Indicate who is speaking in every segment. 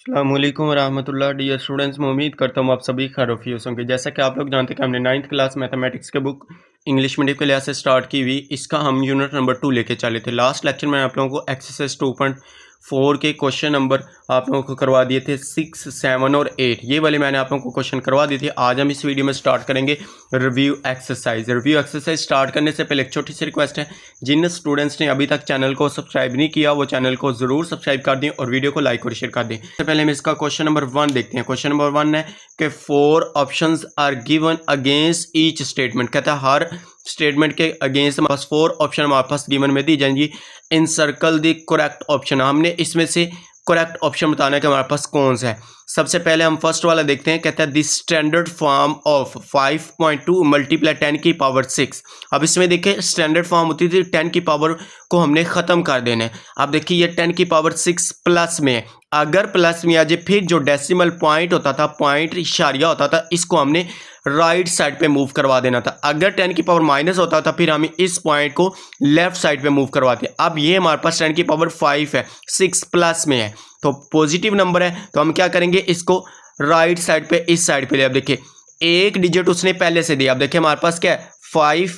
Speaker 1: अस्सलामुअलैकुम वरहमतुल्लाह। Dear students, मैं उम्मीद करता हूँ आप सभी खैरियत होंगे। जैसा कि आप लोग जानते हैं कि हमने 9th क्लास मैथमेटिक्स के बुक इंग्लिश मीडियम के लिहाज से स्टार्ट की हुई, इसका हम यूनिट नंबर 2 लेके चले थे। लास्ट लेक्चर में आप लोगों को एक्सरसाइज 2.4 के क्वेश्चन नंबर आप लोगों को करवा दिए थे 6, 7 और 8। ये वाले मैंने आप लोगों को क्वेश्चन करवा दिए थे। आज हम इस वीडियो में स्टार्ट करेंगे रिव्यू एक्सरसाइज स्टार्ट करने से पहले एक छोटी सी रिक्वेस्ट है, जिन स्टूडेंट्स ने अभी तक चैनल को सब्सक्राइब नहीं किया वो चैनल को ज़रूर सब्सक्राइब कर दें और वीडियो को लाइक और शेयर कर दें। सबसे पहले हम इसका क्वेश्चन नंबर 1 देखते हैं। क्वेश्चन नंबर 1 है कि 4 options are given against each statement. कहता है हर स्टेटमेंट के अगेंस्ट हमारे पास 4 ऑप्शन हमारे पास गिवन में दी जाएंगी। इन सर्कल द करेक्ट ऑप्शन, हमने इसमें से करेक्ट ऑप्शन बताना है कि हमारे पास कौन सा है। सबसे पहले हम फर्स्ट वाला देखते हैं। कहता है the standard form of 5.2 multiply 10 की पावर 6। अब इसमें देखिए स्टैंडर्ड फॉर्म होती थी 10 की पावर को हमने ख़त्म कर देना है। अब देखिए ये 10 की पावर 6 प्लस में है। अगर प्लस में आ जाए फिर जो डेसिमल पॉइंट होता था, पॉइंट इशारिया होता था, इसको हमने राइट साइड पे मूव करवा देना था। अगर 10 की पावर माइनस होता था फिर हम इस पॉइंट को लेफ्ट साइड पे मूव करवाते हैं। अब ये हमारे पास 10 की पावर 5 है, 6 प्लस में है तो पॉजिटिव नंबर है, तो हम क्या करेंगे इसको राइट साइड पे इस साइड पे ले। अब देखिए एक डिजिट उसने पहले से दिया। अब देखिए हमारे पास क्या है 5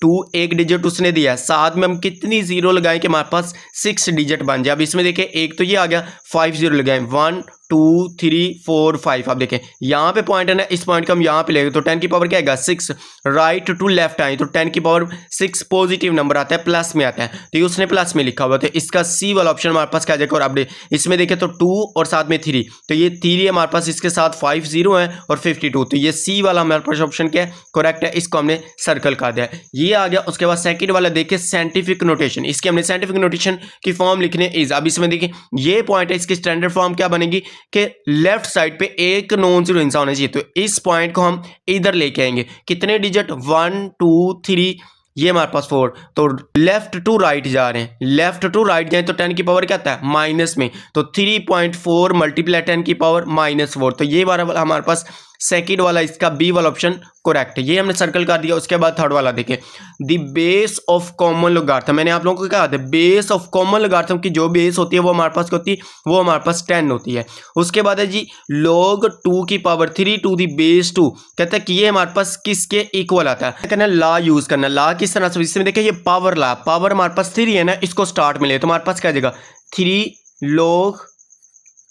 Speaker 1: 2, एक डिजिट उसने दिया है, साथ में हम कितनी जीरो लगाएं कि हमारे पास 6 डिजिट बन जाए। अब इसमें देखिए एक तो ये आ गया, 5 जीरो लगाएं, 1 2 3 4 5। अब देखें यहाँ पे पॉइंट है ना, इस पॉइंट को हम यहाँ पे लेंगे तो 10 की पावर क्या आएगा 6। राइट टू लेफ्ट आए तो 10 की पावर 6 पॉजिटिव नंबर आता है, प्लस में आता है, तो ये उसने प्लस में लिखा हुआ है। तो इसका सी वाला ऑप्शन हमारे पास क्या जाएगा। और अब इसमें देखें तो 2 और साथ में 3, तो ये 3 हमारे पास, इसके साथ 5 जीरो है और 52, तो ये सी वाला हमारे पास ऑप्शन क्या है करेक्ट है। इसको हमने सर्कल कर दिया, ये आ गया। उसके बाद सेकंड वाला देखिए साइंटिफिक नोटेशन, इसके हमने साइंटिफिक नोटेशन की फॉर्म लिखने इज। अब इसमें देखिए ये पॉइंट है, इसकी स्टैंडर्ड फॉर्म क्या बनेगी कि लेफ्ट साइड पे एक नॉन जीरो हिस्सा होना चाहिए, तो इस पॉइंट को हम इधर लेके आएंगे। कितने डिजिट 1 2 3, ये हमारे पास 4, तो लेफ्ट टू राइट जा रहे हैं। लेफ्ट टू राइट जाए तो 10 की पावर क्या आता है माइनस में, तो 3.4 मल्टीप्लाई 10 की पावर -4, तो ये वाला हमारे पास सेकंड वाला इसका बी वाला ऑप्शन करेक्ट है, ये हमने सर्कल कर दिया। उसके बाद थर्ड वाला देखें द बेस ऑफ कॉमन लोगार्थम। मैंने आप लोगों को कहा था बेस ऑफ कॉमन लोगार्थम की जो बेस होती है वो हमारे पास होती है, वो हमारे पास 10 होती है। उसके बाद है जी log 2 की पावर 3 टू द बेस 2। कहता है कि ये हमारे पास किसके इक्वल आता है। कहना ला यूज करना, ला किस तरह से, इसमें देखिए ये पावर ला, पावर हमारे पास 3 है ना, इसको स्टार्ट में ले तो हमारे पास क्या जाएगा 3 log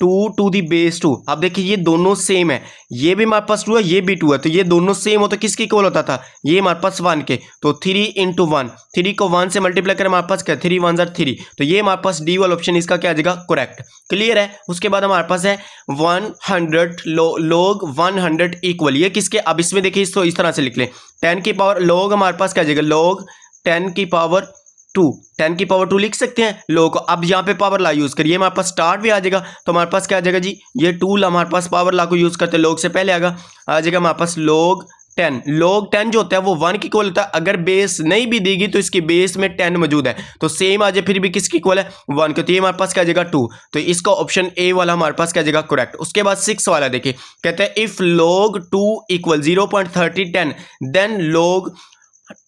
Speaker 1: 2 टू दी बेस 2। अब देखिए ये दोनों सेम है, ये भी हमारे पास 2 है, ये भी 2 है, तो ये दोनों सेम हो तो किसके इक्वल होता था, ये हमारे पास 1 के, तो 3 इंटू 1, 3 को 1 से मल्टीप्लाई करें हमारे पास क्या 3 1 3, तो ये हमारे पास डी वाला ऑप्शन इसका क्या आ जाएगा करेक्ट। क्लियर है। उसके बाद हमारे पास है 100 log 100 इक्वल, ये किसके, अब इसमें देखिए इसको इस तरह से लिख लें 10 की पावर log हमारे पास क्या आ जाएगा log 10 की पावर 2, 10 की पावर 2 लिख सकते हैं लोग को। अब यहाँ पे पावर ला यूज करिए, हमारे पास स्टार्ट भी आ जाएगा, तो हमारे पास क्या आ जाएगा जी, ये टूल हमारे पास पावर ला को यूज करते हैं, लोग से पहले आ जाएगा हमारे पास log 10। log 10 जो होता है वो 1 की इक्वल होता है। अगर बेस नहीं भी देगी तो इसकी बेस में 10 मौजूद है, तो सेम आ जाए फिर भी किसकी इक्वल है 1 के, तो ये हमारे पास क्या आ जाएगा 2, तो इसका ऑप्शन ए वाला हमारे पास क्या आ जाएगा करेक्ट। उसके बाद 6 वाला देखिए कहते हैं if log 2 equal 0.3010 then log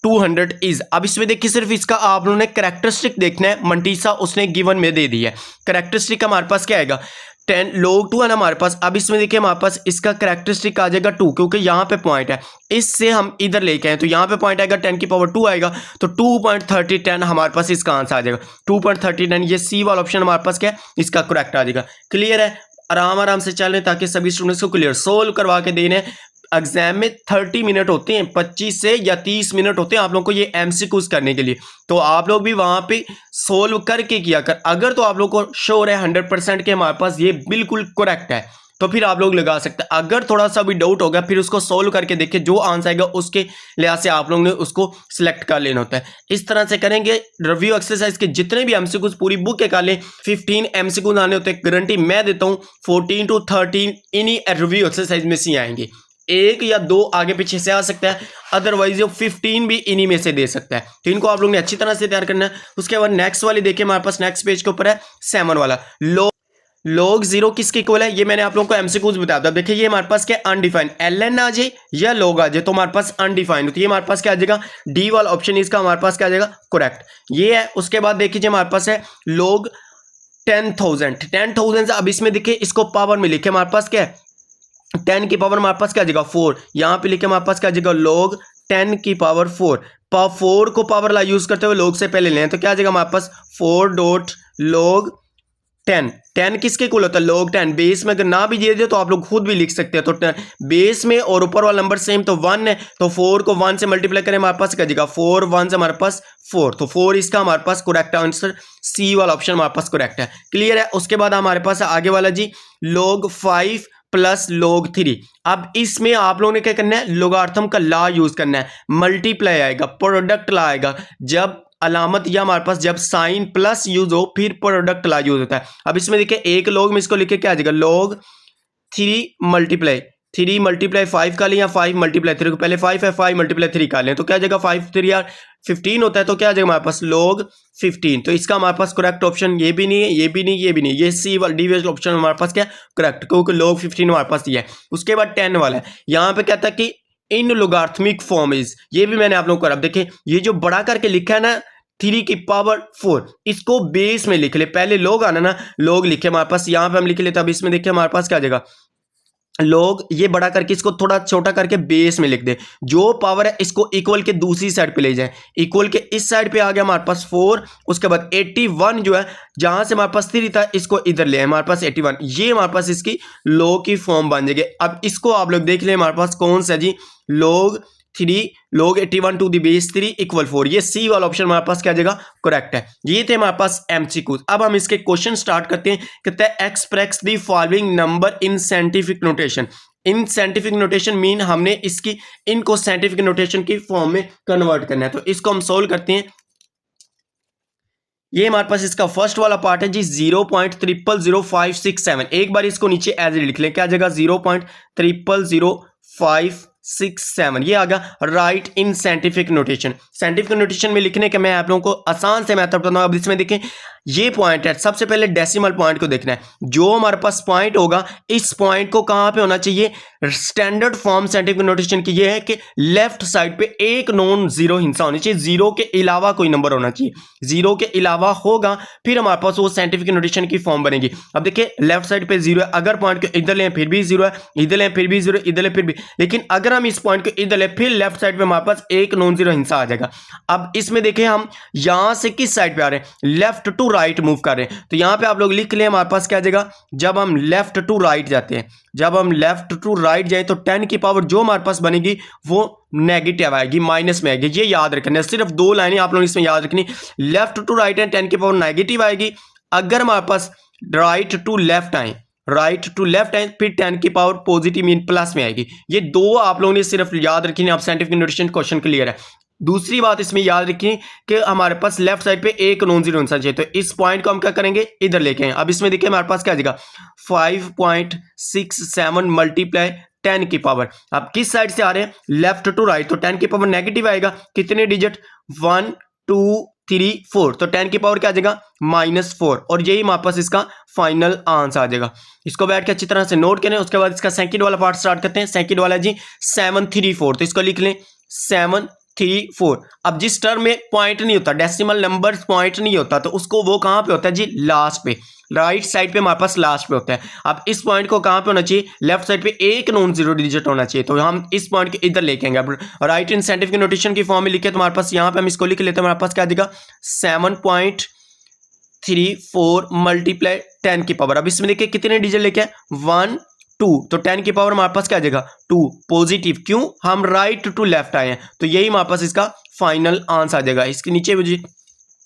Speaker 1: 200 is. अब इसमें देखिए सिर्फ इसका आप लोगों ने कैरेक्टरिस्टिक देखना है, मंटीसा उसने गिवन में दे दी है। कैरेक्टरिस्टिक हमारे पास क्या आएगा 10 log 2 है ना हमारे पास। अब इसमें देखिए हमारे पास इसका कैरेक्टरिस्टिक आ जाएगा 2, क्योंकि यहाँ पे पॉइंट है, इससे हम इधर लेके आए तो यहाँ पे पॉइंट आएगा 10 की पावर 2 आएगा, तो 2.3010 हमारे पास इसका आंसर आ जाएगा 2.3010। ये सी वाला ऑप्शन हमारे पास क्या है इसका करेक्ट आ जाएगा। क्लियर है। आराम आराम से चल रहे ताकि सभी स्टूडेंट्स को क्लियर सोल्व करवा के देने। एग्जाम में 30 मिनट होते हैं, 25 से या 30 मिनट होते हैं आप लोगों को ये एमसीक्यूज करने के लिए, तो आप लोग भी वहां पे सोल्व करके किया कर। अगर तो आप लोग को श्योर है 100% के हमारे पास ये बिल्कुल करेक्ट है तो फिर आप लोग लगा सकते हैं। अगर थोड़ा सा भी डाउट होगा फिर उसको सोल्व करके देखिए, जो आंसर आएगा उसके लिहाज से आप लोग ने उसको सिलेक्ट कर लेना होता है। इस तरह से करेंगे। रिव्यू एक्सरसाइज के जितने भी एमसीक्यूज पूरी बुक के कर लें, 15 एमसीक्यूज आने होते हैं, गारंटी मैं देता हूँ 14 to 13 इन्हीं रिव्यू एक्सरसाइज में से आएंगे। एक या दो आगे पीछे से आ सकता है, अदरवाइज ये 15 भी इन्हीं में से दे सकता है, तो इनको आप लोग ने अच्छी तरह से तैयार करना है। उसके बाद नेक्स्ट वाली देखिए हमारे पास नेक्स्ट पेज के ऊपर है 7 वाला log 0 किसके इक्वल है, ये मैंने आप लोगों को एमसीक्यूज बताया था। देखिए ये हमारे पास क्या अनडिफाइंड ln आ जाए या log आ जाए तो हमारे पास अनडिफाइंड होती है, हमारे पास क्या आ जाएगा डी वाला ऑप्शन इसका हमारे पास क्या आ जाएगा करेक्ट, ये है। उसके बाद देखिए हमारे पास है log 10,000 अब इसमें देखिए इसको पावर में लिखे हमारे पास क्या है 10 की पावर हमारे पास क्या आ जाएगा 4, यहाँ पे लिखे हमारे पास क्या आ जाएगा log 10 की पावर 4। 4 को पावर ला यूज करते हुए log से पहले लें तो क्या आ जाएगा हमारे पास 4 डॉट log 10 किसके इक्वल होता है log 10। बेस में अगर ना भी दिए दे तो आप लोग खुद भी लिख सकते हैं। तो बेस में और ऊपर वाला नंबर सेम तो 1 है, तो 4 को 1 से मल्टीप्लाई करें हमारे पास क्या जाएगा 4 1 से हमारे पास 4, तो 4 इसका हमारे पास करेक्ट आंसर सी वाला ऑप्शन हमारे पास करेक्ट है। क्लियर है। उसके बाद हमारे पास आगे वाला जी log 5 प्लस log 3। अब इसमें आप लोगों ने क्या करना है लोगार्थम का ला यूज करना है, मल्टीप्लाई आएगा प्रोडक्ट ला आएगा, जब अलामत या हमारे पास जब साइन प्लस यूज हो फिर प्रोडक्ट ला यूज होता है। अब इसमें देखिए एक log में इसको लिखे क्या आ जाएगा log 3 मल्टीप्लाई 5 का लें या 5 मल्टीप्लाई 3 को, पहले 5 है 5 मल्टीप्लाई 3 का लें तो क्या आ जाएगा 5 3 यार 15 होता है, तो क्या आ जाएगा हमारे पास log 15। तो इसका हमारे पास करेक्ट ऑप्शन ये भी नहीं है, ये भी नहीं, ये भी नहीं, ये सी वाला डी वाला ऑप्शन हमारे पास क्या करेक्ट, क्योंकि log 15 हमारे पास ये है। उसके बाद 10 वाला है, यहाँ पे क्या था कि इन लोगार्थमिक फॉर्म इज, ये भी मैंने आप लोगों को अब देखिए ये जो बड़ा करके लिखा है ना 3 की पावर 4, इसको बेस में लिख ले, पहले log आना ना log लिखे हमारे पास, यहाँ पे हम लिख लेते हैं। अब इसमें देखिए हमारे पास क्या आ जाएगा log, ये बड़ा करके इसको थोड़ा छोटा करके बेस में लिख दे, जो पावर है इसको इक्वल के दूसरी साइड पे ले जाए, इक्वल के इस साइड पे आ गया हमारे पास 4, उसके बाद 81 जो है जहां से हमारे पास 3 था इसको इधर ले हमारे पास 81, ये हमारे पास इसकी log की फॉर्म बन जाएगी। अब इसको आप लोग देख ले हमारे पास कौन सा जी log 3 log 81 to the base 3 equal 4, ये सी वाला ऑप्शन हमारे पास क्या आ जाएगा करेक्ट है। ये थे हमारे पास एमसीक्यूज। अब हम इसके क्वेश्चन स्टार्ट करते हैं। कहते हैं express the following number in scientific notation. In scientific notation mean हमने इसकी इनको साइंटिफिक नोटेशन की फॉर्म में कन्वर्ट करना है, तो इसको हम सोल्व करते हैं। ये हमारे पास इसका फर्स्ट वाला पार्ट है जी 0.000567। एक बार इसको नीचे एज लिख लें, क्या आ जाएगा 0.000567, ये आ गया right in scientific notation. Scientific notation में लिखने के मैं आप लोगों को आसान से मेथड बताऊंगा। अब इसमें देखें ये पॉइंट है, सबसे पहले डेसिमल पॉइंट को देखना है, जो हमारे पास पॉइंट होगा इस पॉइंट को कहां पे होना चाहिए, स्टैंडर्ड फॉर्म साइंटिफिक नोटेशन की ये है कि लेफ्ट साइड पे एक नॉन जीरो हिस्सा होनी चाहिए, जीरो के अलावा कोई नंबर होना चाहिए, जीरो के अलावा होगा फिर हमारे पास वो साइंटिफिक नोटेशन की फॉर्म बनेगी। अब देखिए लेफ्ट साइड पे जीरो है, अगर पॉइंट को इधर लें फिर भी जीरो है, इधर लें फिर भी जीरो, इधर लें फिर भी, लेकिन अगर हम इस पॉइंट को इधर लें फिर लेफ्ट साइड पे हमारे पास एक नॉन जीरो हिस्सा आ जाएगा। अब इसमें देखिए हम यहां से किस साइड पे आ रहे हैं, लेफ्ट टू राइट मूव कर रहे हैं, तो यहां पे आप लोग लिख लें हमारे पास क्या आ जाएगा, जब हम लेफ्ट टू राइट जाते हैं, जब हम लेफ्ट टू राइट जाए तो 10 की पावर जो हमारे पास बनेगी वो नेगेटिव आएगी, माइनस में आएगी। ये याद रखना है, सिर्फ दो लाइनें आप लोग इसमें याद रखनी, लेफ्ट टू राइट है 10 की पावर नेगेटिव आएगी, अगर हमारे पास राइट टू लेफ्ट आए, राइट टू लेफ्ट आए फिर 10 की पावर पॉजिटिव मीन प्लस में आएगी। ये दो आप लोगों ने सिर्फ याद रखनी है, आप साइंटिफिक नोटेशन क्वेश्चन क्लियर है। दूसरी बात इसमें याद रखिए कि हमारे पास लेफ्ट साइड पे एक नॉन जीरो होना चाहिए, तो इस पॉइंट को हम क्या करेंगे इधर लेके आए। अब इसमें देखिए हमारे पास क्या आ जाएगा 5.67 मल्टीप्लाई 10 की पावर, अब किस साइड से आ रहे हैं लेफ्ट टू राइट, तो 10 की पावर नेगेटिव आएगा, कितने डिजिट 1 2 3 4, तो 10 की पावर क्या आ जाएगा -4, और यही हमारे पास इसका फाइनल आंसर आ जाएगा। इसको बैठ के अच्छी तरह से नोट करें। उसके बाद इसका सेकंड वाला पार्ट स्टार्ट करते हैं। सेकंड वाला जी 734, तो इसको लिख लें 734। अब जिस टर्म में पॉइंट नहीं होता, डेसिमल नंबर पॉइंट नहीं होता, तो उसको वो कहां पे होता है जी लास्ट पे, राइट साइड पे हमारे पास लास्ट पे होता है। अब इस पॉइंट को कहां पे होना चाहिए, लेफ्ट साइड पे एक नॉन जीरो डिजिट होना चाहिए, तो हम इस पॉइंट को इधर लेके आएंगे। अब राइट इन साइंटिफिक नोटेशन की फॉर्म में लिखे तो हमारे पास यहाँ पे हम इसको लिख लेते हैं, हमारे पास क्या देगा 7.34 मल्टीप्लाई 10 की पावर। अब इसमें देखिए कितने डिजिट लेके 1 2, तो 10 की पावर हमारे पास क्या आ जाएगा 2 पॉजिटिव, क्यों हम राइट टू लेफ्ट आए हैं, तो यही हमारे पास इसका फाइनल आंसर आ जाएगा। इसके नीचे मुझे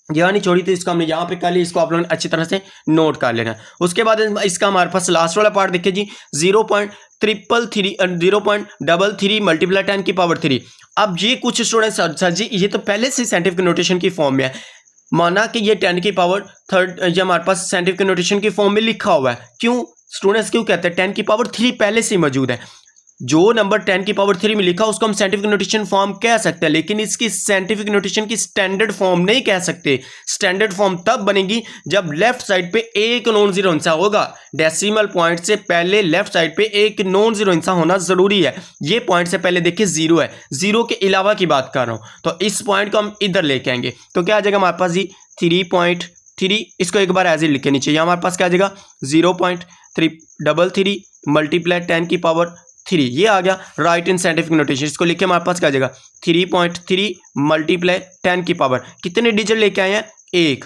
Speaker 1: यहाँ नहीं छोड़ी थी, इसको हमने यहाँ पे कर लिया, इसको आप लोगों ने अच्छी तरह से नोट कर लेना। उसके बाद इसका हमारे पास लास्ट वाला पार्ट देखिए जी 0.33 मल्टीप्लाई 10 की पावर 3। अब ये कुछ स्टूडेंट सर जी ये तो पहले से साइंटिफिक नोटेशन की फॉर्म में है, माना कि ये 10 की पावर थर्ड ये हमारे पास साइंटिफिक नोटेशन की फॉर्म में लिखा हुआ है, क्यों स्टूडेंट्स क्यों कहते हैं 10 की पावर 3 पहले से मौजूद है, जो नंबर 10 की पावर 3 में लिखा उसको हम साइंटिफिक नोटेशन फॉर्म कह सकते हैं, लेकिन इसकी साइंटिफिक नोटेशन की स्टैंडर्ड फॉर्म नहीं कह सकते। स्टैंडर्ड फॉर्म तब बनेगी जब लेफ्ट साइड पे एक नॉन जीरो हिस्सा होगा, डेसिमल पॉइंट से पहले लेफ्ट साइड पे एक नॉन जीरो हिस्सा होना जरूरी है। ये पॉइंट से पहले देखिए जीरो है, जीरो के अलावा की बात कर रहा हूं, तो इस पॉइंट को हम इधर लेके आएंगे, तो क्या आ जाएगा हमारे पास जी 3, इसको एक बार एज इट लिख के नीचे यहाँ हमारे पास क्या आ जाएगा 0.333 मल्टीप्लाई 10 की पावर 3, ये आ गया राइट इन साइंटिफिक नोटेशन। इसको लिख के हमारे पास क्या आ जाएगा 3.3 मल्टीप्लाई 10 की पावर, कितने डिजिट लेके आए हैं 1,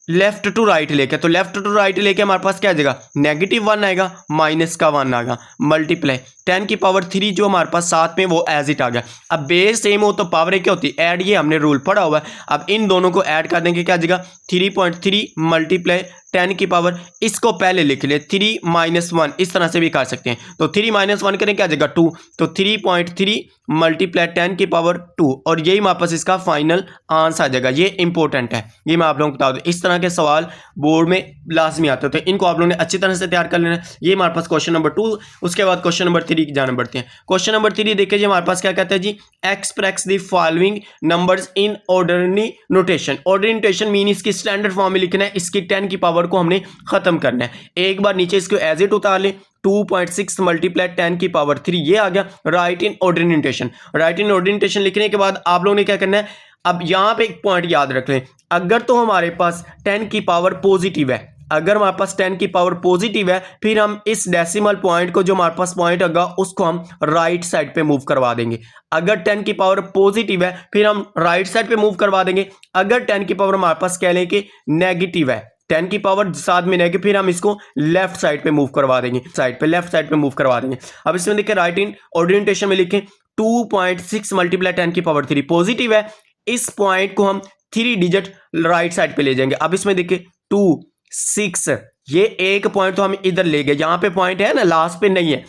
Speaker 1: लेफ्ट टू राइट लेके, तो लेफ्ट टू राइट लेके हमारे पास क्या आ जाएगा -1 आएगा, माइनस का 1 आएगा, मल्टीप्लाई 10 की पावर 3 जो हमारे पास साथ में वो एज इट आ गया। अब बेस सेम हो तो पावर क्या होती है ऐड, ये हमने रूल पढ़ा हुआ है। अब इन दोनों को ऐड कर देंगे क्या आ जाएगा 3.3 मल्टीप्लाई 10 की पावर, इसको पहले लिख ले 3 - 1, इस तरह से भी कर सकते हैं। तो 3 - 1 करें क्या आ जाएगा 2, तो 3.3 मल्टीप्लाई 10 की पावर 2, और यही हमारे पास इसका फाइनल आंसर आ जाएगा। ये इंपॉर्टेंट है, ये मैं आप लोगों को बता दूं, इस तरह के सवाल बोर्ड में लाजमी आते होते हैं, इनको आप लोगों ने अच्छी तरह से तैयार कर लेना है। ये हमारे पास क्वेश्चन नंबर 2। उसके बाद क्वेश्चन नंबर 3 की जाने बढ़ते हैं। क्वेश्चन नंबर 3 देखिए जी, हमारे पास क्या कहता है जी, express the following numbers in orderly notation. Orderly notation mean इसकी स्टैंडर्ड फॉर्म में लिखना है, इसकी 10 की पावर को हमने खत्म करना है। एक बार नीचे इसको एज इट उतार ले, 2.6 मल्टीप्लाई 10 की पावर 3, ये आ गया राइट इन ऑर्डरली नोटेशन। राइट इन ऑर्डरली नोटेशन लिखने के बाद आप लोगों ने क्या करना है, अब यहां पे एक पॉइंट याद रख लें, अगर तो हमारे पास 10 की पावर पॉजिटिव है, अगर हमारे पास 10 की पावर पॉजिटिव है, फिर हम इस डेसिमल पॉइंट को जो हमारे पास पॉइंट होगा उसको हम राइट साइड पे मूव करवा देंगे। अगर 10 की पावर पॉजिटिव है फिर हम राइट साइड पे मूव करवा देंगे। अगर 10 की पावर हमारे पास कह लें कि नेगेटिव है, 10 की पावर साथ में नेगेटिव, फिर हम इसको लेफ्ट साइड पे मूव करवा देंगे, साइड पे लेफ्ट साइड पे मूव करवा देंगे। अब इसमें देखिए राइट इन ऑर्डरली नोटेशन में लिखें 2.6 मल्टीप्लाई 10 की पावर 3 पॉजिटिव है, इस पॉइंट को हम 3 डिजिट राइट साइड पे ले जाएंगे। अब इसमें देखिए 2 6, ये एक पॉइंट तो हम इधर ले गए, यहां पे पॉइंट है ना, लास्ट पे नहीं है,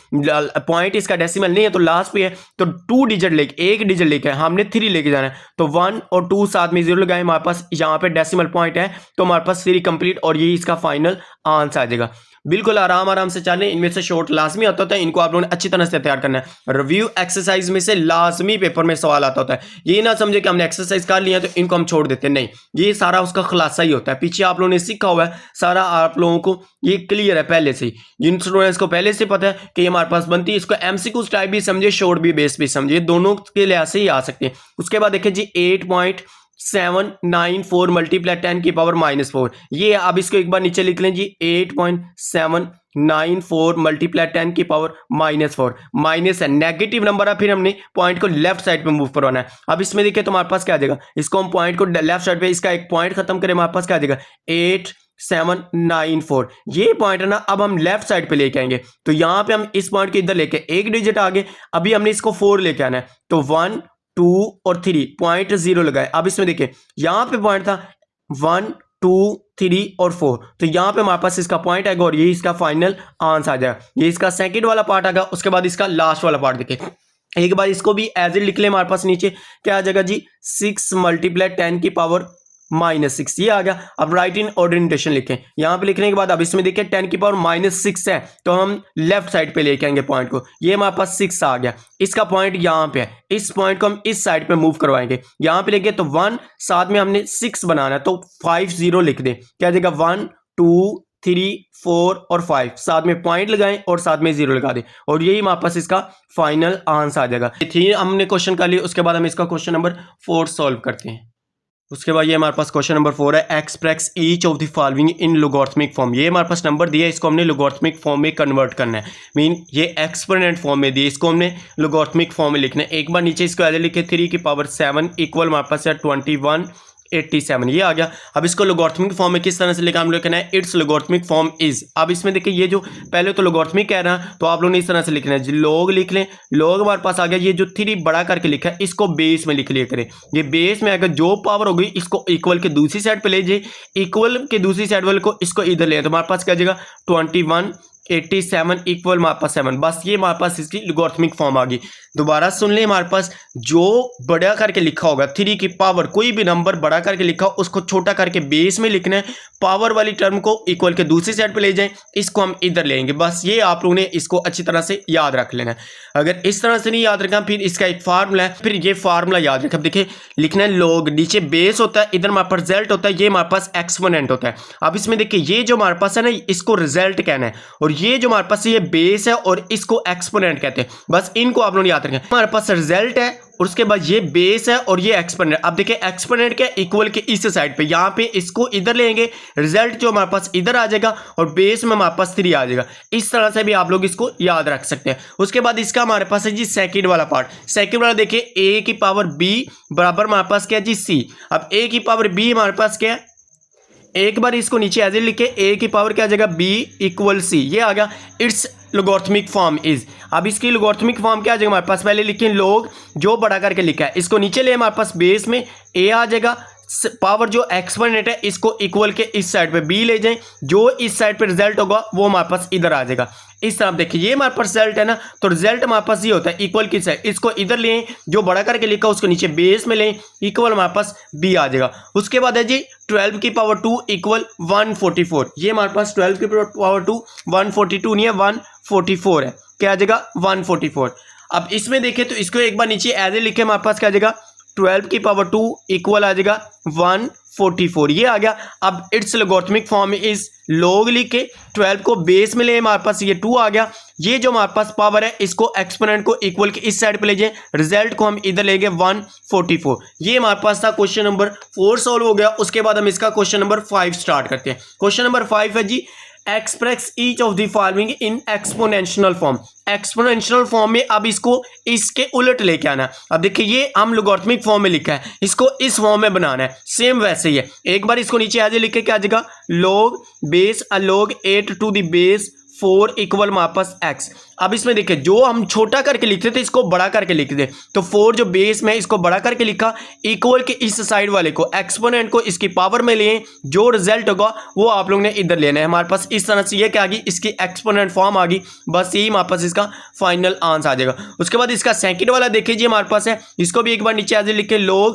Speaker 1: पॉइंट इसका डेसिमल नहीं है तो लास्ट पे है, तो 2 डिजिट लेके, एक डिजिट लेके हमने 3 लेके जाना है, तो 1 और 2 साथ में 0 लगाए, हमारे पास यहाँ पे डेसिमल पॉइंट है तो हमारे पास 3 कंप्लीट, और यही इसका फाइनल आंसर आ जाएगा। बिल्कुल आराम से चलें, इनमें से शॉर्ट लाजमी आता होता है, इनको आप लोगों ने अच्छी तरह से तैयार करना है। रिव्यू एक्सरसाइज में से लाजमी पेपर में सवाल आता होता है, ये ना समझे कि हमने एक्सरसाइज कर लिया तो इनको हम छोड़ देते हैं, नहीं, ये सारा उसका खुलासा ही होता है, पीछे आप लोगों ने सीखा हुआ है सारा, आप लोगों को ये क्लियर है पहले से ही। जिन स्टूडेंट्स को पहले से पता है कि ये हमारे पास बनती है, इसको एमसीक्यू टाइप भी समझे, शॉर्ट भी बेस भी समझे, दोनों के लिहाज से ही आ सकते हैं। उसके बाद देखिए जी 8.794 मल्टीप्लाई 10 की पावर -4, ये अब इसको एक बार नीचे लिख लें जी, 8.794 मल्टीप्लाई 10 की पावर -4, माइनस है, नेगेटिव नंबर है, फिर हमने पॉइंट को लेफ्ट साइड पे मूव करवाना है। अब इसमें देखिए तो हमारे पास क्या आ जाएगा, इसको हम पॉइंट को लेफ्ट साइड पे, इसका एक पॉइंट खत्म करें, हमारे पास क्या आ जाएगा 8.794, ये पॉइंट है ना, अब हम लेफ्ट साइड पे लेके आएंगे, तो यहां पे हम इस पॉइंट के इधर लेके एक डिजिट आगे, अभी हमने इसको 4 लेके आना है, तो 1 2 और 3 पॉइंट 0 लगाए। अब इसमें देखिए यहां पे पॉइंट था 1 2 3 और 4, तो यहां पे हमारे पास इसका पॉइंट आएगा और ये इसका फाइनल आंसर आ जाएगा। ये इसका सेकंड वाला पार्ट आएगा, उसके बाद इसका लास्ट वाला पार्ट देखिए, एक बार इसको भी एज इट लिख ले, हमारे पास नीचे क्या आ जाएगा जी 6 मल्टीप्लाई 10 की पावर -6, ये आ गया। अब राइट इन ऑर्डरली नोटेशन लिखें, यहां पे लिखने के बाद अब इसमें देखिए 10 की पावर -6 है, तो हम लेफ्ट साइड पे लेके आएंगे पॉइंट को, ये हमारे पास 6 आ गया, इसका पॉइंट यहां पे है, इस पॉइंट को हम इस साइड पे मूव करवाएंगे, यहां पे लेके तो 1 साथ में हमने 6 बनाना है, तो 5 0 लिख दें, क्या देगा 1 2 3 4 और 5, साथ में पॉइंट लगाएं और साथ में 0 लगा दें, और यही हमारे पास इसका फाइनल आंसर आ जाएगा। ये हमने क्वेश्चन कर लिया, उसके बाद हम इसका क्वेश्चन नंबर 4 सॉल्व करते हैं। उसके बाद ये हमारे पास क्वेश्चन नंबर 4 है, express each of the following in logarithmic form. ये हमारे पास नंबर दिया है, इसको हमने लोगारिथमिक फॉर्म में कन्वर्ट करना है, मीन ये एक्सपोनेंट फॉर्म में दिए, इसको हमने लोगारिथमिक फॉर्म में लिखना है। एक बार नीचे इसको ऐसे लिखे 3 की पावर 7 इक्वल हमारे पास है 2187, ये आ गया। अब इसको लोगारिथमिक फॉर्म में किस तरह से लिखा हम लोग कहना है, इट्स लोगारिथमिक फॉर्म इज। अब इसमें देखिए ये जो पहले तो लोगारिथमिक कह रहा है, तो आप लोगों ने इस तरह से लिखना है, लोग लिख लें, लोग हमारे पास आ गया, ये जो 3 बड़ा करके लिखा है इसको बेस में लिख लिया करें, ये बेस में अगर जो पावर होगी इसको इक्वल के दूसरी साइड पे ले जाइए, इक्वल के दूसरी साइड वाले को इसको इधर ले, तो हमारे पास क्या जाएगा 2187 इक्वल हमारे पास 7, बस ये हमारे पास इसकी लोगारिथमिक फॉर्म आ गई। दोबारा सुन ले, हमारे पास जो बड़ा करके लिखा होगा 3 की पावर, कोई भी नंबर बड़ा करके लिखा हो उसको छोटा करके बेस में लिखना है, पावर वाली टर्म को इक्वल के दूसरी साइड पे ले जाएं, इसको हम इधर लेंगे, बस ये आप लोगों ने इसको अच्छी तरह से याद रख लेना है। अगर इस तरह से नहीं याद रखा, फिर इसका एक फार्मूला है, फिर ये फार्मूला याद रखा, देखिए लिखना है लोग, नीचे बेस होता है, इधर हमारे पास रिजल्ट होता है, ये हमारे पास एक्सपोनेंट होता है। अब इसमें देखिए ये जो हमारे पास है ना, इसको रिजल्ट कहना है, और ये जो हमारे पास ये बेस है और इसको एक्सपोनेंट कहते हैं, बस इनको आप लोगों ने याद याद रखें। हमारे पास रिजल्ट है और उसके बाद ये बेस है और ये एक्सपोनेंट। अब देखिए एक्सपोनेंट क्या इक्वल के इस साइड पे, यहाँ पे इसको इधर लेंगे, रिजल्ट जो हमारे पास इधर आ जाएगा और बेस में हमारे पास 3 आ जाएगा। इस तरह से भी आप लोग इसको याद रख सकते हैं। उसके बाद इसका हमारे पास है जी सेकंड वाला पार्ट। सेकंड वाला देखिए a की पावर b बराबर हमारे पास क्या है जी c। अब a की पावर b हमारे पास क्या है, एक बार इसको नीचे एज लिखे, a की पावर क्या आ जाएगा b इक्वल c, ये आ गया। इट्स लोगोरिथमिक फॉर्म इज, अब इसकी लोगोरिथमिक फॉर्म क्या आ जाएगा हमारे पास, पहले लिखें लोग जो बड़ा करके लिखा है, इसको नीचे ले हमारे पास बेस में a आ जाएगा, पावर जो एक्सपोनेंट है इसको इक्वल के इस साइड पे b ले जाएं, जो इस साइड पे रिजल्ट होगा वो हमारे पास इधर आ जाएगा। इस तरह देखिए ये हमारे पास रिजल्ट है ना, तो रिजल्ट हमारे पास ये होता है इक्वल की साइड, इसको इधर लें, जो बड़ा करके लिखा उसको नीचे बेस में लें, इक्वल हमारे पास b आ जाएगा। उसके बाद है जी 12 की पावर 2 इक्वल 144, ये हमारे पास 12 की पावर 2 142 नहीं है 144 है, क्या आ जाएगा 144। अब इसमें देखें तो इसको एक बार नीचे एज ए लिखे, हमारे पास क्या आ जाएगा 12 की पावर 2 इक्वल आ जाएगा 144, ये आ गया। अब इट्स लोगोरिथमिक फॉर्म इज लॉग लिख के 12 को बेस में ले, हमारे पास ये 2 आ गया। ये जो हमारे पास पावर है इसको एक्सपोनेंट को इक्वल के इस साइड पे ले जाए, रिजल्ट को हम इधर ले गए 144। ये हमारे पास था क्वेश्चन नंबर 4 सॉल्व हो गया। उसके बाद हम इसका क्वेश्चन नंबर 5 स्टार्ट करते हैं। क्वेश्चन नंबर 5 है जी express each of the following in exponential form. Exponential form में अब इसको इसके उलट लेके आना है। अब देखिए ये हम लोगरिथमिक फॉर्म में लिखा है, इसको इस फॉर्म में बनाना है, सेम वैसे ही है। एक बार इसको नीचे आज लिख के क्या आ जाएगा log base log 8 to the base 4 equal हमारे पास x। अब इसमें देखिए जो हम छोटा करके लिखते थे इसको बड़ा करके लिख दे, तो 4 जो बेस में इसको बड़ा करके लिखा, इक्वल के इस साइड वाले को एक्सपोनेंट को इसकी पावर में लिए, जो रिजल्ट होगा वो आप लोग ने इधर लेना है। हमारे पास इस तरह से ये क्या आ गई, इसकी एक्सपोनेंट फॉर्म आ गई, बस यही हमारे पास इसका फाइनल आंसर आ जाएगा। उसके बाद इसका सेकंड वाला देखिए जी हमारे पास है, इसको भी एक बार नीचे ऐसे लिख के log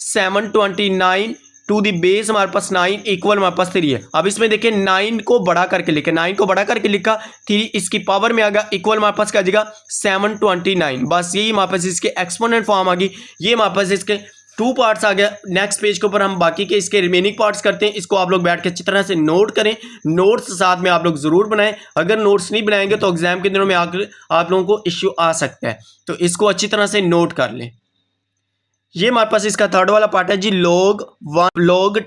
Speaker 1: 729 टू दी बेस हमारे पास 9 इक्वल हमारे पास 3 है। अब इसमें देखिए 9 को बड़ा करके लिखे, 9 को बड़ा करके लिखा, 3 इसकी पावर में आ गया, इक्वल हमारे पास क्या आ जाएगा 729, बस यही हमारे पास इसके एक्सपोनेंट फॉर्म आ गई। ये हमारे पास इसके 2 पार्ट्स आ गया। नेक्स्ट पेज के ऊपर हम बाकी के इसके रिमेनिंग पार्ट्स करते हैं। इसको आप लोग बैठ के अच्छी तरह से नोट करें, नोट्स साथ में आप लोग जरूर बनाएं। अगर नोट्स नहीं बनाएंगे तो एग्जाम के दिनों में आकर आप लोगों को इश्यू आ सकता है, तो इसको अच्छी तरह से नोट कर लें। ये हमारे पास इसका थर्ड वाला पार्ट है जी log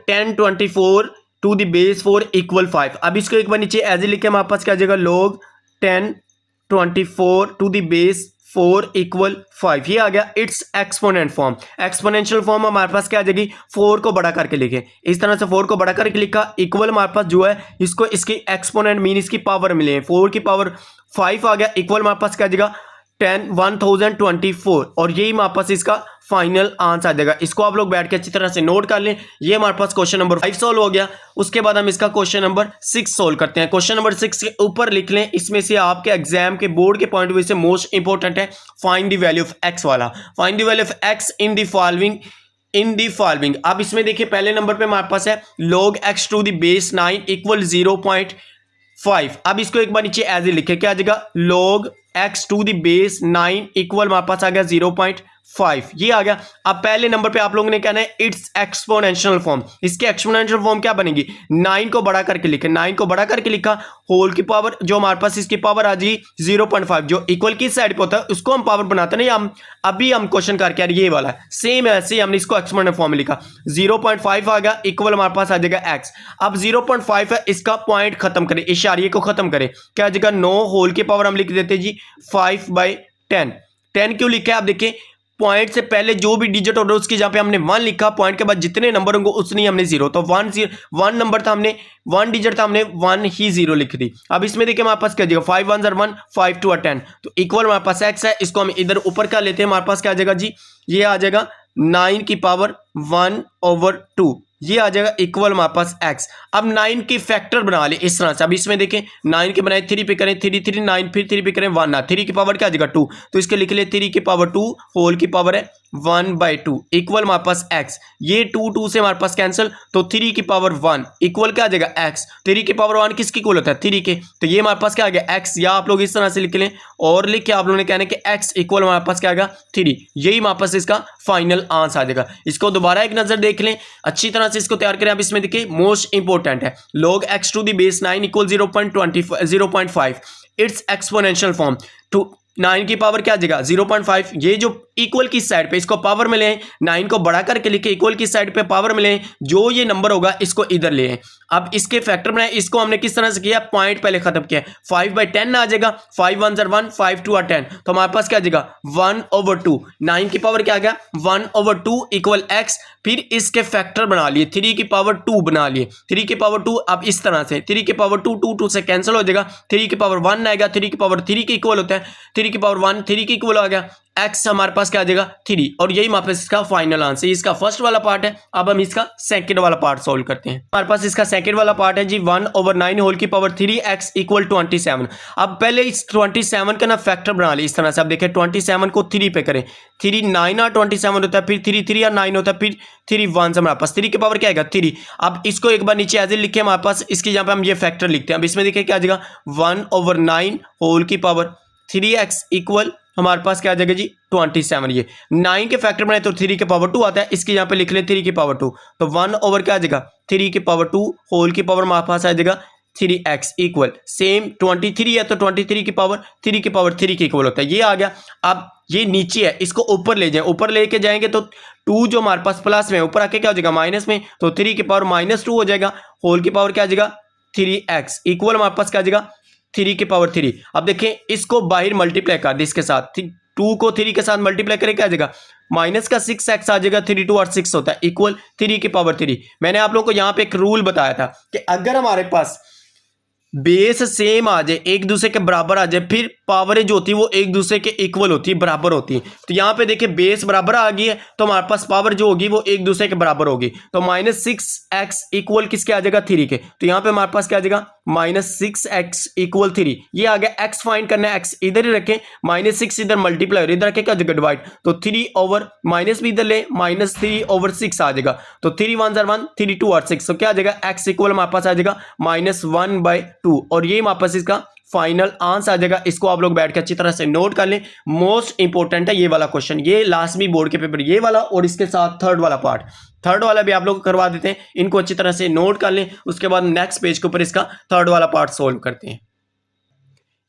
Speaker 1: 1024 to the base 4 equal 5। अब इसको एक बार नीचे एज लिखे, हमारे पास क्या आ जाएगा log 1024 to the base 4 equal 5, ये आ गया it's exponent form. Exponential form हमारे पास क्या आ जाएगी, 4 को बड़ा करके लिखे, इस तरह से 4 को बड़ा करके लिखा, इक्वल हमारे पास जो है इसको इसकी एक्सपोनेंट मीन इसकी पावर मिले, 4 की पावर 5 आ गया, इक्वल हमारे पास क्या आ जाएगा 1024, और यही हमारे पास इसका फाइनल आंसर आ जाएगा। इसको आप लोग बैठ के अच्छी तरह से नोट कर लें। ये हमारे पास क्वेश्चन नंबर 5 सॉल्व हो गया। उसके बाद हम इसका क्वेश्चन नंबर 6 सॉल्व करते हैं। क्वेश्चन नंबर 6 के ऊपर लिख लें, इसमें से आपके एग्जाम के बोर्ड के पॉइंट ऑफ व्यू से मोस्ट इंपॉर्टेंट है find the value of x वाला। Find the value of x in the following. अब इसमें देखिए पहले नंबर पे हमारे पास है log x to the base 9 equal 0.5। अब इसको एक बार नीचे एज लिखे, क्या आ जाएगा log x to the base 9 equal हमारे पास आ गया 0.5, ये आ गया। अब पहले नंबर पे आप लोगों ने कहना है इट्स एक्सपोनेंशियल फॉर्म। इसके एक्सपोनेंशियल फॉर्म क्या बनेगी, 9 को बड़ा करके लिखे, 9 को बड़ा करके लिखा, होल की पावर जो हमारे पास इसकी पावर आ जाएगी 0.5, जो इक्वल की साइड पे होता है उसको हम पावर बनाते हैं। हम अभी हम क्वेश्चन करके ये वाला सेम ऐसे ही हमने इसको एक्सपोनेंशियल फॉर्म में लिखा, 0.5 आ गया, इक्वल हमारे पास आ जाएगा x। अब 0.5 है, इसका पॉइंट खत्म करें, इशारे को खत्म करें, क्या आ जाएगा 9 होल की पावर हम लिख देते जी 5/10। 10 क्यों लिखा है, आप देखिए पॉइंट से पहले जो भी डिजिट ऑर्डर उसकी जहां पे हमने 1 लिखा, पॉइंट के बाद जितने नंबर होंगे उतनी हमने 0, तो 1 नंबर था, हमने 1 डिजिट था, हमने 1 ही 0 लिख दी। अब इसमें देखिए हमारे पास क्या जाएगा 5 1 1 5 2 10, तो इक्वल हमारे पास x है, इसको हम इधर ऊपर का लेते हैं, हमारे पास क्या आ जाएगा जी, ये आ जाएगा 9 की पावर 1/2, ये आ जाएगा इक्वल हमारे पास x। अब 9 की फैक्टर बना ले इस तरह से। अब इसमें देखें 9 के बनाए 3 पे करें 3 3 9, फिर 3 पे करें 1 ना, 3 की पावर क्या आ जाएगा 2, तो इसके लिख ले 3 की पावर 2 होल की पावर है 1/2 इक्वल हमारे पास x। ये 2 से हमारे पास कैंसिल, तो 3 की पावर 1 इक्वल क्या आ जाएगा x। 3 की पावर 1 किसकी इक्वल होता है 3 के, तो ये हमारे पास क्या आ गया x, या आप लोग इस तरह से लिख लें और लिख के आप लोगों ने कहना कि x इक्वल हमारे पास क्या आ गया 3, यही हमारे पास इसका फाइनल आंसर आ जाएगा। इसको दोबारा एक नजर देख लें, अच्छी तरह से इसको तैयार करें। अब इसमें देखिए मोस्ट इंपॉर्टेंट है log x to the base 9 equal 0.5 it's exponential form. To 9 की पावर क्या आ जाएगा 0.5। ये जो इक्वल की साइड पे इसको पावर में लें, 9 को बढ़ा करके लिखे, इक्वल की साइड पे पावर में लें, जो ये नंबर होगा इसको इधर ले आए। अब इसके फैक्टर बनाए, इसको हमने किस तरह से किया, पॉइंट पहले खत्म किया, 5/10 आ जाएगा, 5 1 1, 5 2 10, तो हमारे पास क्या आ जाएगा 1/2। 9 की पावर क्या आ गया 1/2 इक्वल x। फिर इसके फैक्टर बना लिए, 3 की पावर 2 बना लिए, 3 की पावर 2। अब इस तरह से 3 की पावर 2 2 2 से कैंसिल हो जाएगा, 3 की पावर 1 आएगा, 3 की पावर 3 के इक्वल होता है, 3 की पावर 1 3 के इक्वल आ गया, x हमारे पास क्या आ जाएगा 3। और यही हमारे पास इसका फाइनल आंसर। इसका फर्स्ट वाला पार्ट है। अब हम इसका सेकंड वाला पार्ट सॉल्व करते हैं। हमारे पास इसका सेकंड वाला पार्ट है जी 1/9 होल की पावर 3x इक्वल 27। अब पहले इस 27 का ना फैक्टर बना लिया इस तरह से। अब देखें 27 को 3 पे करें, 3 9 और 27 होता है, फिर 3 3 और 9 होता है, फिर 3 1 से हमारे पास 3 की पावर क्या आएगा 3। अब इसको एक बार नीचे एज ए लिखे हमारे पास, इसकी यहाँ पे हम ये फैक्टर लिखते हैं। अब इसमें देखिए क्या आ जाएगा 1/9 होल की पावर 3x इक्वल हमारे पास क्या आ जाएगा जी 27। ये 9 के फैक्टर बनाए तो 3 के पावर 2 आता है, इसके यहाँ पे लिख लें 3 की पावर 2, तो 1 ओवर क्या आ जाएगा 3 की पावर 2 होल की पावर हमारे पास आ जाएगा 3x इक्वल सेम 23 है, तो 23 की पावर 3 की पावर 3 के इक्वल होता है। ये आ गया। अब ये नीचे है, इसको ऊपर ले जाएं, ऊपर लेके जाएंगे तो 2 जो हमारे पास प्लस में, ऊपर आके क्या हो जाएगा माइनस में, तो 3 की पावर -2 हो जाएगा, होल की पावर क्या आ जाएगा 3x इक्वल हमारे पास क्या आ जाएगा 3 की पावर 3। अब देखें इसको बाहर मल्टीप्लाई कर दे, इसके साथ 2 को 3 के साथ मल्टीप्लाई करें क्या आ जाएगा माइनस का 6x आ जाएगा, 3 2 और 6 होता है इक्वल 3 की पावर 3। मैंने आप लोगों को यहाँ पे एक रूल बताया था कि अगर हमारे पास बेस सेम आ जाए, एक दूसरे के बराबर आ जाए, फिर पावरें जो होती है वो एक दूसरे के इक्वल होती है, बराबर होती है। तो यहाँ पे देखिए बेस बराबर आ गई है, तो हमारे पास पावर जो होगी वो एक दूसरे के बराबर होगी, तो -6x इक्वल किसके आ जाएगा 3 के। तो यहाँ पे हमारे पास क्या आ जाएगा -6x इक्वल 3। ये आ गया। x फाइंड करना है, x इधर ही रखें, -6 इधर मल्टीप्लाई और इधर रखें क्या जगह डिवाइड, तो 3 ओवर माइनस भी इधर ले, -3/6 आ जाएगा, तो 3 1 1 3 2 और 6, तो क्या आ जाएगा x इक्वल हमारे पास आ जाएगा -1/2। और ये हमारे पास इसका फाइनल आंसर आ जाएगा। इसको आप लोग बैठ के अच्छी तरह से नोट कर लें। मोस्ट इंपॉर्टेंट है ये वाला क्वेश्चन, ये लास्ट भी बोर्ड के पेपर ये वाला, और इसके साथ थर्ड वाला पार्ट, थर्ड वाला भी आप लोग करवा देते हैं। इनको अच्छी तरह से नोट कर लें, उसके बाद नेक्स्ट पेज के ऊपर इसका थर्ड वाला पार्ट सोल्व करते हैं।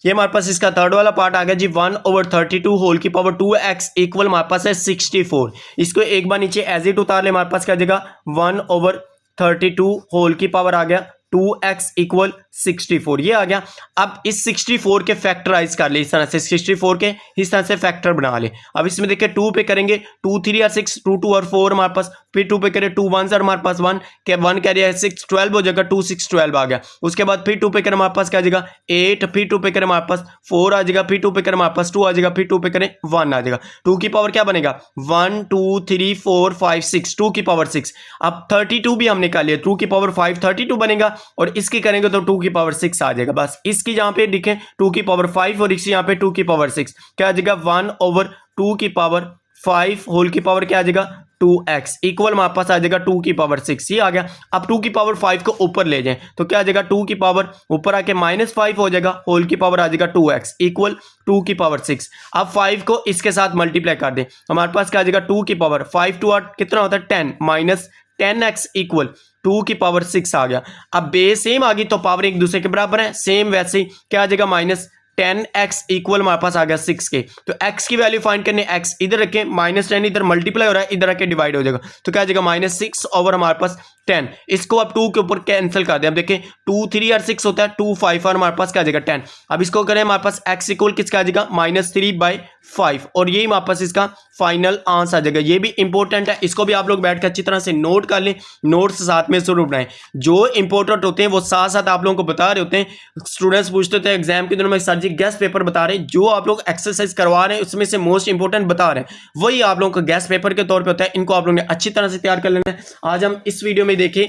Speaker 1: ये हमारे पास इसका थर्ड वाला पार्ट आ गया जी 1/32 होल की पावर 2x इक्वल हमारे पास है 64। इसको एक बार नीचे एज इट उतार ले, हमारे पास क्या जाएगा 1/32 होल की पावर आ गया 2x इक्वल 64। ये आ गया। अब इस 64 के फैक्टराइज कर ले इस तरह से, 64 के इस तरह से फैक्टर बना ले। अब इसमें देखिए 2 पे करेंगे, 2 3 और 6, 2 2 और 4 हमारे पास, फिर 2 पे करें 2 1 और हमारे पास 1 के 1 कैरी है 6 12 हो जाएगा, 2 6 12 आ गया। उसके बाद फिर 2 पे करें हमारे पास क्या आ जाएगा 8, फिर 2 पे करें हमारे पास 4 आ जाएगा, फिर 2 पे करें हमारे पास 2 आ जाएगा, फिर 2 पे करें 1 आ जाएगा। 2 की पावर क्या बनेगा 1 2 3 4 5 6, 2 की पावर 6। अब 32 भी हमने कर लिया, 2 की पावर 5 32 बनेगा, और इसकी करेंगे तो 2 की पावर 6 आ जाएगा। बस इसकी जहां पे लिखें 2 की पावर 5 और इसकी यहां पे 2 की पावर 6, क्या आ जाएगा 1/2 की पावर 5 होल की पावर क्या आ जाएगा 2x इक्वल हमारे पास आ जाएगा 2 की पावर 6। ये आ गया। अब 2 की पावर 5 को ऊपर ले जाएं तो क्या आ जाएगा 2 की पावर ऊपर आके -5 हो जाएगा, होल की पावर आ जाएगा 2x इक्वल 2 की पावर 6। अब 5 को इसके साथ मल्टीप्लाई कर दें, हमारे पास क्या आ जाएगा 2 की पावर 5 2 8 कितना होता है 10 -10x इक्वल 2 की पावर 6 आ गया। अब बेस सेम आ गई तो पावर एक दूसरे के बराबर है, सेम वैसे ही क्या आ जाएगा -10x इक्वल हमारे पास आ गया 6 के। तो x की वैल्यू फाइंड करने, x इधर रखें, -10 इधर मल्टीप्लाई हो रहा है, इधर आके डिवाइड हो जाएगा, तो क्या आ जाएगा -6 ओवर हमारे पास 10। इसको अब 2 के ऊपर कैंसिल कर दें। अब देखें 2 3 और 6 होता है, 2 5 और हमारे पास क्या आ जाएगा 10। अब इसको करें हमारे पास x इक्वल किसका आ जाएगा -3/5, और यही हमारे पास इसका फाइनल आंसर आ जाएगा। ये भी इंपॉर्टेंट है, इसको भी आप लोग बैठ कर अच्छी तरह से नोट कर लें, नोट्स साथ में जरूर बनाएं। जो इंपॉर्टेंट होते हैं वो साथ साथ आप लोगों को बता रहे होते हैं। स्टूडेंट्स पूछते थे एग्जाम के दिनों में सर जी गेस्ट पेपर बता रहे हैं, जो आप लोग एक्सरसाइज करवा रहे हैं उसमें से मोस्ट इंपॉर्टेंट बता रहे हैं, वही आप लोगों को गेस्ट पेपर के तौर पे होता है। इनको आप लोगों ने अच्छी तरह से तैयार कर लेना है। आज हम इस वीडियो में देखें,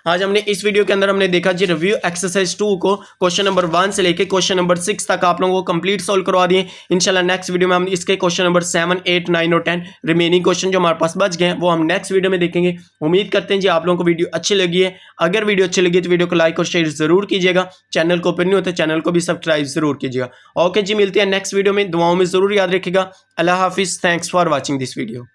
Speaker 1: आज हमने इस वीडियो के अंदर हमने देखा जी रिव्यू एक्सरसाइज 2 को क्वेश्चन नंबर 1 से लेके क्वेश्चन नंबर 6 तक आप लोगों को कंप्लीट सॉल्व करवा दिए। इंशाल्लाह नेक्स्ट वीडियो में हम इसके क्वेश्चन नंबर 7 8 9 और 10 रिमेनिंग क्वेश्चन जो हमारे पास बच गए हैं वो हम नेक्स्ट वीडियो में देखेंगे। उम्मीद करते हैं जी आप लोगों को वीडियो अच्छी लगी है। अगर वीडियो अच्छी लगी तो वीडियो को लाइक और शेयर जरूर कीजिएगा। चैनल को ओपन नहीं होता चैनल को भी सब्सक्राइब जरूर कीजिएगा। ओके जी, मिलते हैं नेक्स्ट वीडियो में। दुआओं में जरूर याद रखिएगा। अल्लाह हाफिज। Thanks for watching this video.